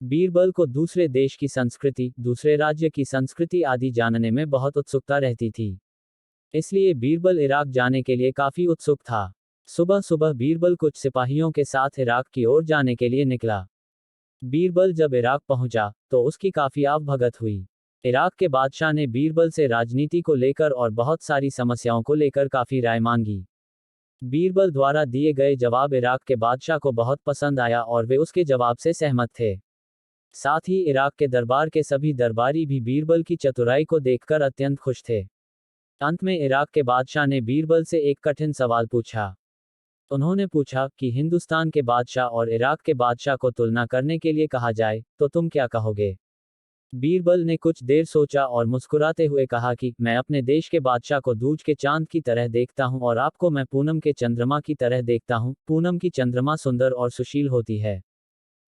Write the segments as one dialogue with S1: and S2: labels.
S1: बीरबल को दूसरे देश की संस्कृति, दूसरे राज्य की संस्कृति आदि जानने में बहुत उत्सुकता रहती थी। इसलिए बीरबल इराक जाने के लिए काफी उत्सुक था। सुबह सुबह बीरबल कुछ सिपाहियों के साथ इराक की ओर जाने के लिए निकला। बीरबल जब इराक पहुंचा, तो उसकी काफी आवभगत हुई। इराक के बादशाह ने बीरबल से राजनीति को लेकर और बहुत सारी समस्याओं को लेकर काफी राय मांगी। बीरबल द्वारा दिए गए जवाब इराक के बादशाह को बहुत पसंद आया और वे उसके जवाब से सहमत थे। साथ ही इराक के दरबार के सभी दरबारी भी बीरबल की चतुराई को देखकर अत्यंत खुश थे। अंत में इराक के बादशाह ने बीरबल से एक कठिन सवाल पूछा। उन्होंने पूछा कि हिंदुस्तान के बादशाह और इराक के बादशाह को तुलना करने के लिए कहा जाए, तो तुम क्या कहोगे? बीरबल ने कुछ देर सोचा और मुस्कुराते हुए कहा कि मैं अपने देश के बादशाह को दूज के चांद की तरह देखता हूं और आपको मैं पूनम के चंद्रमा की तरह देखता हूं। पूनम की चंद्रमा सुंदर और सुशील होती है।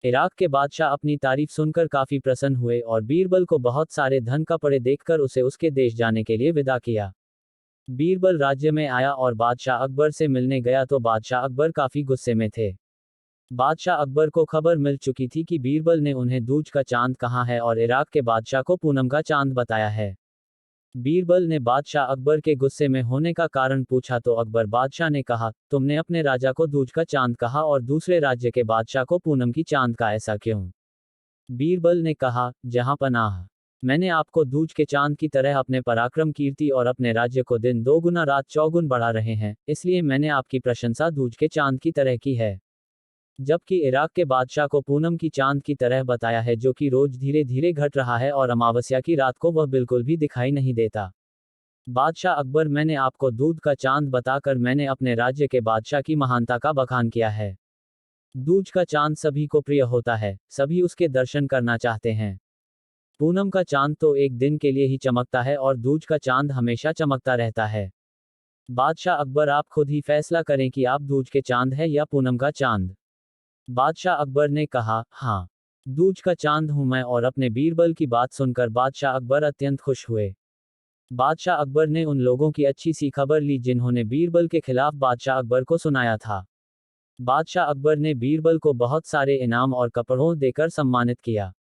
S1: इराक के बादशाह अपनी तारीफ सुनकर काफी प्रसन्न हुए और बीरबल को बहुत सारे धन कपड़े देखकर उसे उसके देश जाने के लिए विदा किया। बीरबल राज्य में आया और बादशाह अकबर से मिलने गया तो बादशाह अकबर काफी गुस्से में थे। बादशाह अकबर को खबर मिल चुकी थी कि बीरबल ने उन्हें दूज का चांद कहा है और इराक के बादशाह को पूनम का चांद बताया है। बीरबल ने बादशाह अकबर के गुस्से में होने का कारण पूछा तो अकबर बादशाह ने कहा, तुमने अपने राजा को दूज का चांद कहा और दूसरे राज्य के बादशाह को पूनम की चांद का, ऐसा क्यों? बीरबल ने कहा, जहां पनाह, मैंने आपको दूज के चांद की तरह अपने पराक्रम, कीर्ति और अपने राज्य को दिन दोगुना रात चौगुन बढ़ा रहे हैं, इसलिए मैंने आपकी प्रशंसा दूज के चांद की तरह की है। जबकि इराक के बादशाह को पूनम की चांद की तरह बताया है, जो कि रोज धीरे धीरे घट रहा है और अमावस्या की रात को वह बिल्कुल भी दिखाई नहीं देता। बादशाह अकबर, मैंने आपको दूध का चांद बताकर मैंने अपने राज्य के बादशाह की महानता का बखान किया है। दूज का चांद सभी को प्रिय होता है, सभी उसके दर्शन करना चाहते हैं। पूनम का चांद तो एक दिन के लिए ही चमकता है और दूज का चांद हमेशा चमकता रहता है। बादशाह अकबर, आप खुद ही फैसला करें कि आप दूज के चांद है या पूनम का चांद। बादशाह अकबर ने कहा, हाँ, दूज का चांद हूं मैं। और अपने बीरबल की बात सुनकर बादशाह अकबर अत्यंत खुश हुए। बादशाह अकबर ने उन लोगों की अच्छी सी खबर ली जिन्होंने बीरबल के खिलाफ बादशाह अकबर को सुनाया था। बादशाह अकबर ने बीरबल को बहुत सारे इनाम और कपड़ों देकर सम्मानित किया।